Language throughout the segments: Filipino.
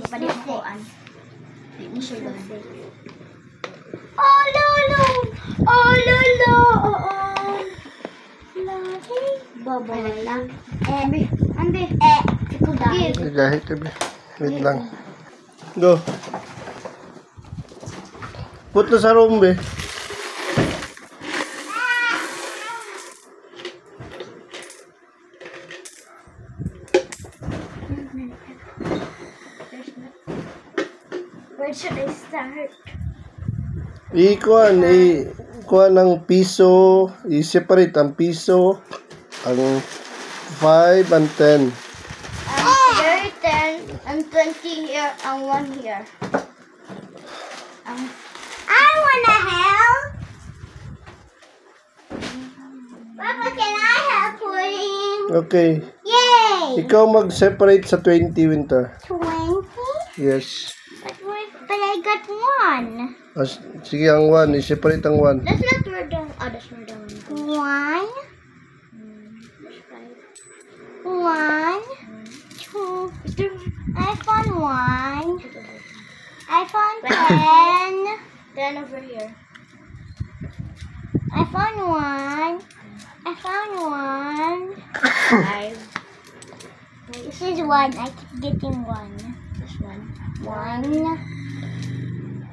Palimukuan. Di mo siya gano'n. Oh, lolo! Oh, lolo! Lagi. Bubble lang. Ambi. Ikaw dahil. Kahit wait lang. Go. Put na sa room, be. Where should I start? Ikuan ng piso, i-separate ang piso, ang 5 and 10. Here 10 and 20 here and 1 here. I wanna help. Papa, can I help putting? Okay. Yay! Ikaw mag-separate sa 20, Winter. 20? Yes. But I got 1. Sige, ang 1. I-separate ang 1. That's not where the... Oh, that's where the 1. 1. 2. I found 1. I found 10. 10 over here. I found 1. I found 1. 5. This is 1. I keep getting 1. This one. 1.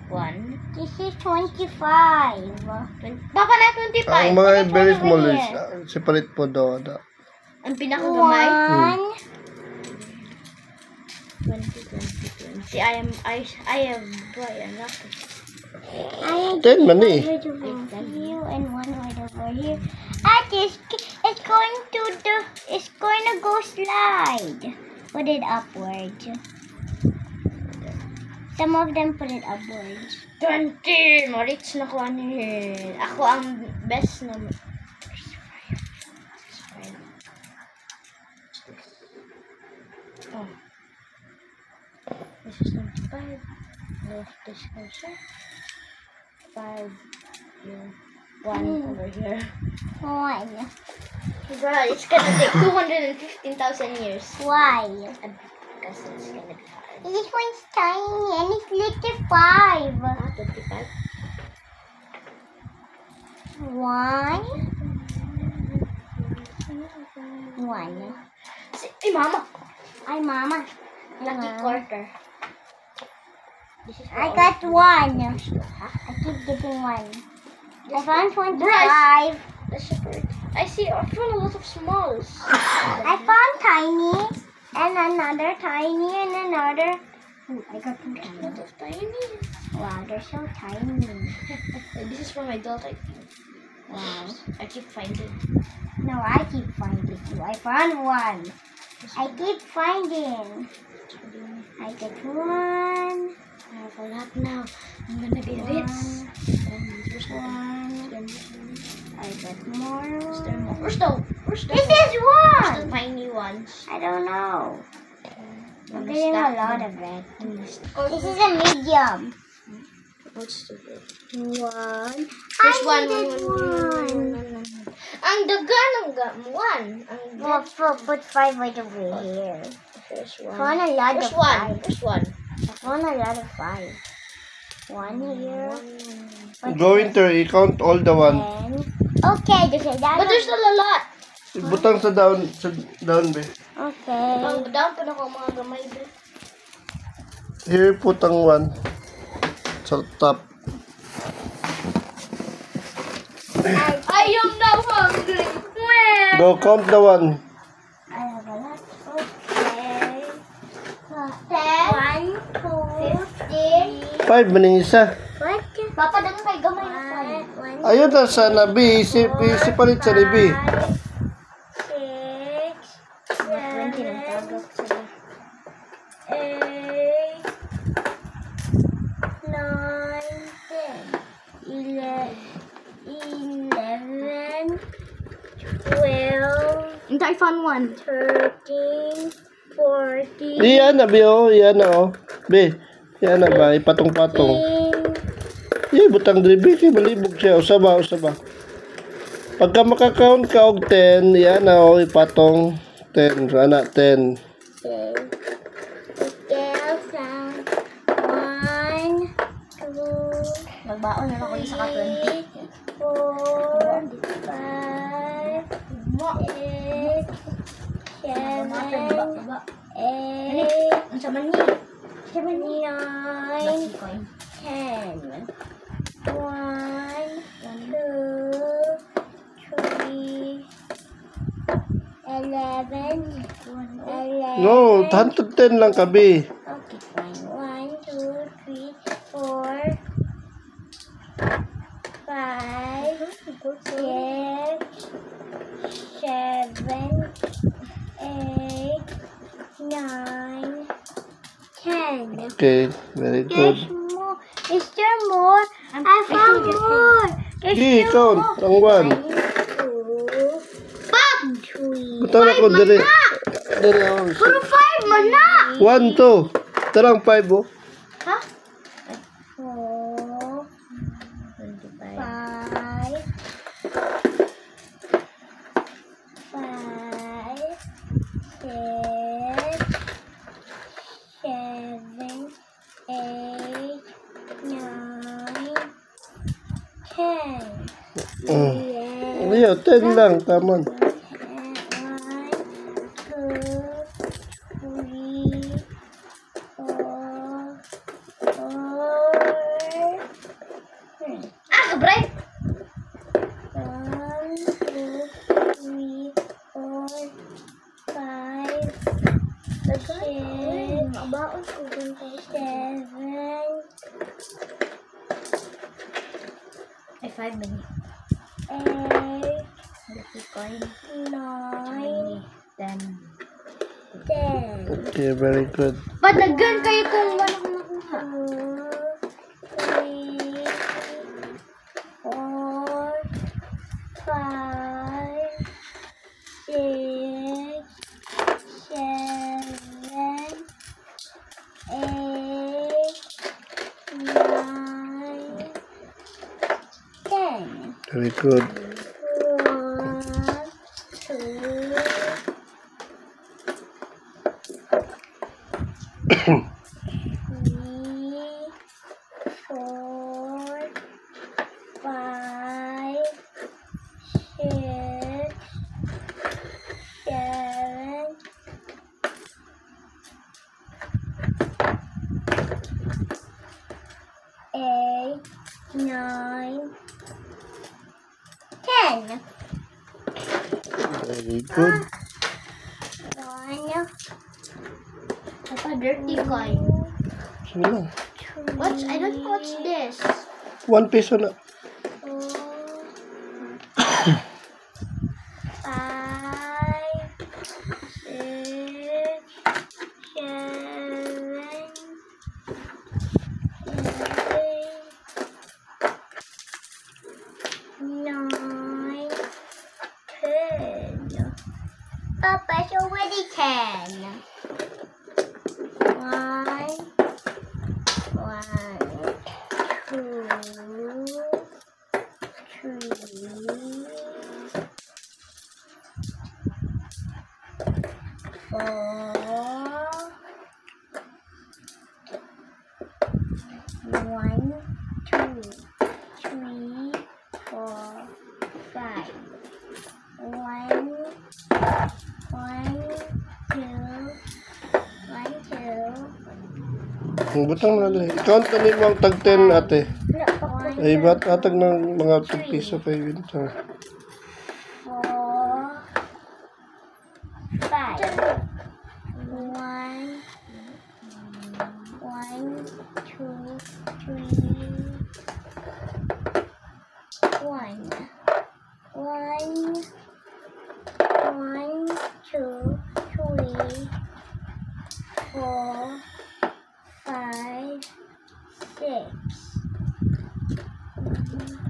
1. This is 25. Papa na 25. Ang mga very small over is here. separate po daw. Ang pinakagamay. 1. 20. I have boy enough. I 10 man eh. right over here and 1 right over here. At it's going to go slide. Put it upwards. Some of them put it upwards. 20! Ma-reach na ko ako ang best na. Oh. This is 25. Left this closer. 5 here. 1 over here. 1. Girl, it's gonna take 215,000 years. Why? Because it's gonna be hard. This one's tiny and it's little 5. 25. 1. 1. Hey, Mama! Ay, Mama. Lucky quarter. This is I got 1. I keep getting 1. I found 25. Bryce. That's separate. I found a lot of smalls. I found tiny and another tiny and another. Ooh, I got 2 A tiny. lot of tiny. Wow, they're so tiny. This is from my daughter, I think. Wow. I keep finding. No, I keep finding too. I found 1. I keep finding. I get 1. I have a lot now. I'm gonna be rich. 1. I got more. Where's the This is 1. tiny ones? I don't know. I'm Wanna getting a stack lot them? of it. Oh, This is a medium. what's the big? 1. There's I one. needed 1. Ang daga ng one. Well, put 5 right over here. There's I one. found a lot There's of one. 5. There's one. I found a lot of 5. 1 here. Go, Winter. I-count all the 1. 10. Okay, there's a lot. But there's still a lot. Butang sa down, be. Okay. Ang down pa na ko mga gamay ba? Here, put ang 1 sa top. I am now hungry. Where? Go, count the 1. I have a lot. Okay. 10. 1, 2, 3. 5 man yung isa. What? Papa, dagang kay gamay na pa. 1, Ayun na sa nabi. Isipalit sa nabi. 6, 7, 8, 9, 10, 11, 12, And I found one. 13, 14, Iyan na, be, oh. Iyan na, oh. Be, iyan na ba? Ipatong-patong. 15, Iya, butang dribi. Kaya malibog siya. Usaba. Pagka makakount ka og 10, iyan na, oh. Ipatong 10. Sana 10. 12, count. 1, 2, Magbaon na ako isa ka 20. 4, 5, 6, 7, 8, Ang saman niya. 9, Coin. 10. 1, 2, 3, 11. No, 110 lang kabi. Okay, fine. 1, 2, 3, 4, 5, 6, 7, 8, 9, 10. Okay, very good. There's more. Is there more? I found more. There's Di, still count. more. Ang 1. 2, 3, Butang ako diri. Diri ako. Puro 5 mo na. 1, 2. Tarang 5 oh. Ha? 4, 5, 6, 7, 8, 9, 10. Ayaw, 10 lang. Tama. 1, 2, 3, 4. Ah, kabray! 1, 2, 3, 4, 5, 6, Mabaon ko 7, Ay, 5 minutes. 8, Coin. 9, 10. 10. Okay, very good. Padagan kayo kung wala ko nakuha. 2, 3, 4, 5, 6, 7, 8, 9, 10. Very good. 1, 2, 3, 4, 5, 6, 7, 8, 9, 10. Very good. 1, Papa, dirty coin. Sige lang. 2, What's, I don't know what's this. 1 peso na. 4, 5, 6, 7, 8, 9, 10. Papa, it's already 10. 1, 2, 3, 4, 1, 2, 3, 4, 5. 1, 2, 1, 2. Butang na lang. Count na ni mo ang tag 10 ate. Ay, ba't atag ng mga tag piso pa yun? 4, 5. 1, 2, 3, 1. 1, 2, 3, 4, 5, 6.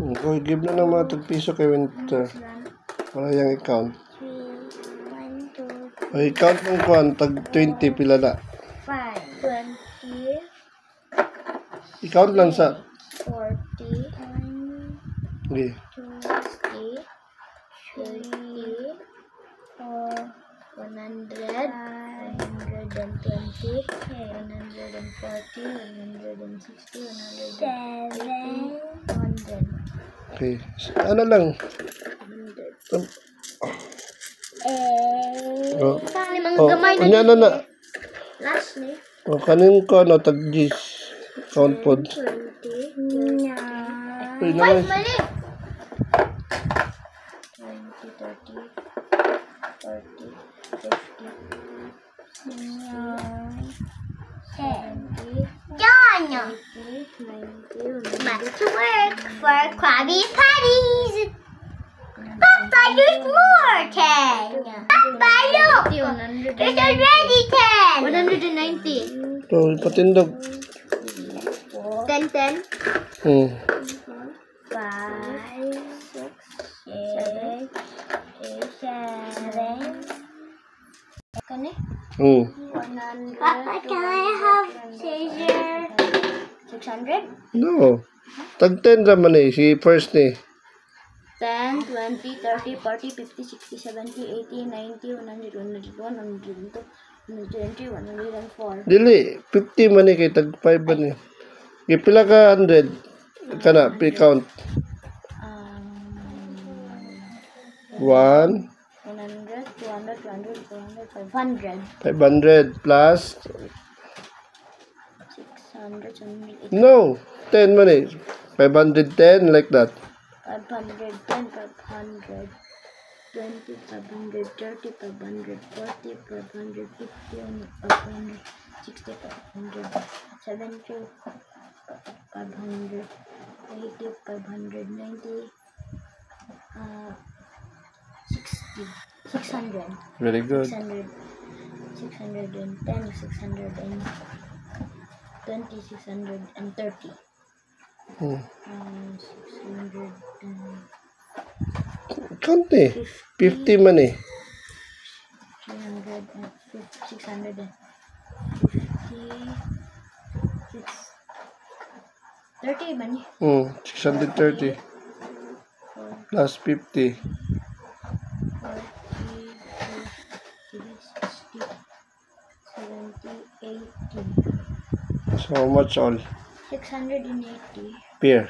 Okay, give na ng mga tag piso kay Winter. Para yung i-count. 3, 1, 2, Ay, count ng kuhan. Tag 20 pila na. 5, 20, I-count lang sa... 40, 1, Okay. 2, 3, 4, 100, 120, 140, 160, 7. 100. Okay. Ano lang? 8. Oh. Kani mga Oh, gamay unya na na. Last ni. Oh, kanin ko ano tag-gis. Count pod. 20. 9. Uy, Five naman. mali. 20, 30, 40, 50, 70, Done. 80, 90, Back to work for Krabby Patties. Papa, there's more 10. Papa, look. 100, There's already 10. 190. Oh, patindog. 10, 10. Hmm. 5, 6, 7, 7. Kani? Hmm. 100. Papa, can I have scissors? 600. No. Tag 10 raman eh. Si first ni. 10, 20, 30, 40, 50, 60, 70, 80, 90, 100, 101, 102, 120, 104. Dili. 50 man eh. Kay tag 5 man eh. Ipila ka 100. Kana. Count. 1. 100, 200, 200, 400, 500. 500 plus. 600, 700, No. 10 man eh. 510 like that. 510, 500, 20, 500, 30, 500, 40, 550, 500, 60, 500, 70, 500, 80, 500, 90, 60, 600, Very good. 600, 610, 620, 630. Hmm. 600 Count eh. 50 man eh. 300 600 30 ba ni? 630 plus 50. 40, 60, 70, 80. So how much all? 680. Pair.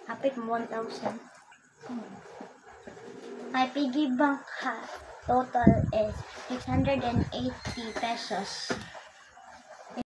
Hapit mo 1,000. My piggy bank total is 680 pesos.